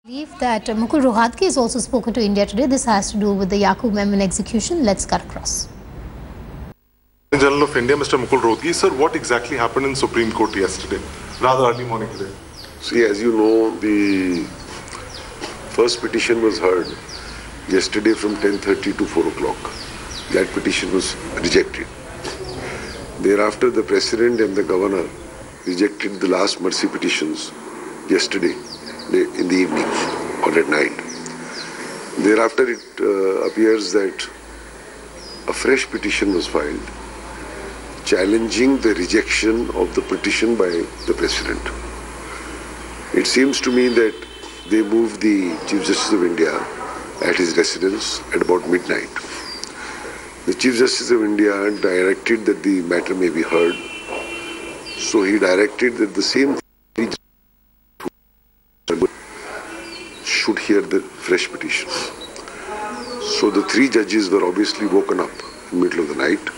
Believe that Mukul Rohatgi has also spoken to India today. This has to do with the Yakub Memon execution. Let's cut across. General of India, Mr. Mukul Rohatgi, sir, what exactly happened in Supreme Court yesterday, rather early morning today? See, as you know, the first petition was heard yesterday from 10:30 to 4 o'clock. That petition was rejected. Thereafter, the President and the Governor rejected the last mercy petitions yesterday in the evening or at night. Thereafter, it appears that a fresh petition was filed challenging the rejection of the petition by the President. It seems to me that they moved the Chief Justice of India at his residence at about midnight. The Chief Justice of India directed that the matter may be heard. So he directed that the same should hear the fresh petition. So the three judges were obviously woken up in the middle of the night,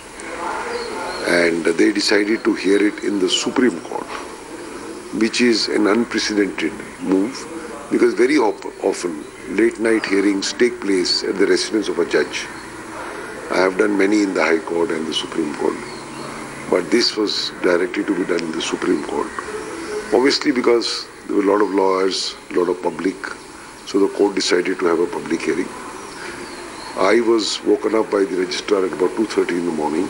and they decided to hear it in the Supreme Court, which is an unprecedented move, because very often late night hearings take place at the residence of a judge. I have done many in the High Court and the Supreme Court, but this was directed to be done in the Supreme Court. Obviously, because there were a lot of lawyers, a lot of public, so the court decided to have a public hearing. I was woken up by the registrar at about 2:30 in the morning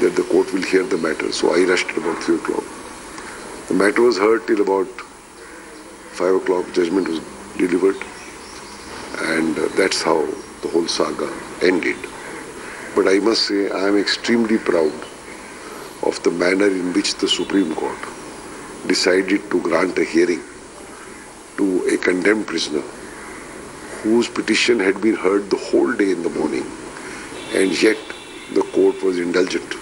that the court will hear the matter, so I rushed at about 3 o'clock. The matter was heard till about 5 o'clock, judgment was delivered, and that's how the whole saga ended. But I must say, I am extremely proud of the manner in which the Supreme Court decided to grant a hearing to a condemned prisoner whose petition had been heard the whole day in the morning, and yet the court was indulgent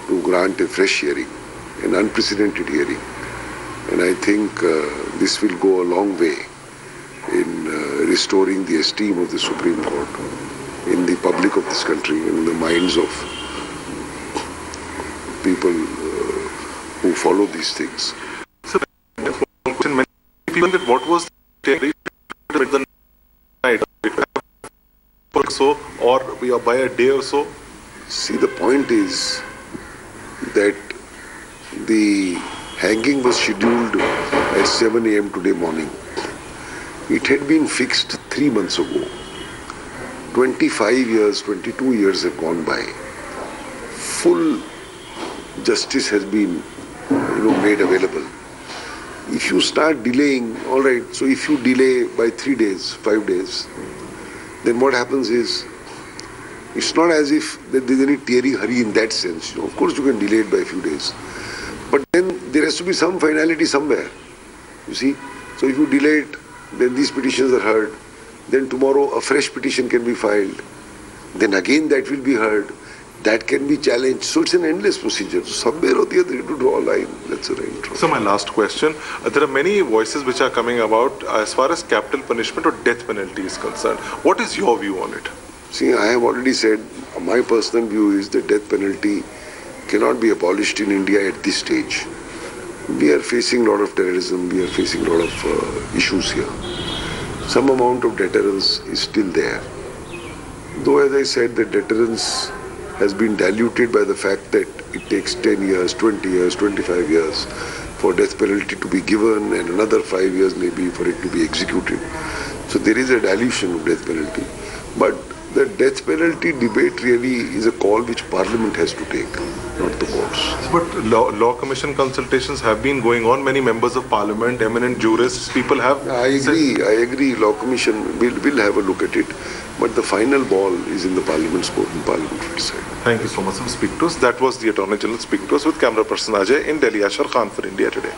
to grant a fresh hearing, an unprecedented hearing. And I think this will go a long way in restoring the esteem of the Supreme Court in the public of this country and in the minds of people who follow these things. So, many people that what was the night, so, or by a day or so? See, the point is that the hanging was scheduled at 7 a.m. today morning. It had been fixed 3 months ago. 25 years, 22 years have gone by. Full justice has been made available. If you start delaying, all right, so if you delay by 3 days, 5 days, then what happens is, it's not as if that there's any teary hurry in that sense. Of course you can delay it by a few days. But then there has to be some finality somewhere, you see. So if you delay it, then these petitions are heard. Then tomorrow a fresh petition can be filed. Then again that will be heard. That can be challenged. So it's an endless procedure. So somewhere or the other you have to draw a line. That's the right. So my last question. There are many voices which are coming about as far as capital punishment or death penalty is concerned. What is your view on it? See, I have already said, my personal view is that death penalty cannot be abolished in India at this stage. We are facing a lot of terrorism, we are facing a lot of issues here. Some amount of deterrence is still there. Though, as I said, the deterrence has been diluted by the fact that it takes 10 years, 20 years, 25 years for death penalty to be given, and another 5 years maybe for it to be executed. So there is a dilution of death penalty. But the death penalty debate really is a call which Parliament has to take, not the courts. But law commission consultations have been going on. Many members of Parliament, eminent jurists, people have... I agree. Law commission will have a look at it. But the final ball is in the Parliament's court, and Parliament will decide. Thank you so much for speaking to us. That was the Attorney General speaking to us with camera person Ajay in Delhi. Ashar Khan for India Today.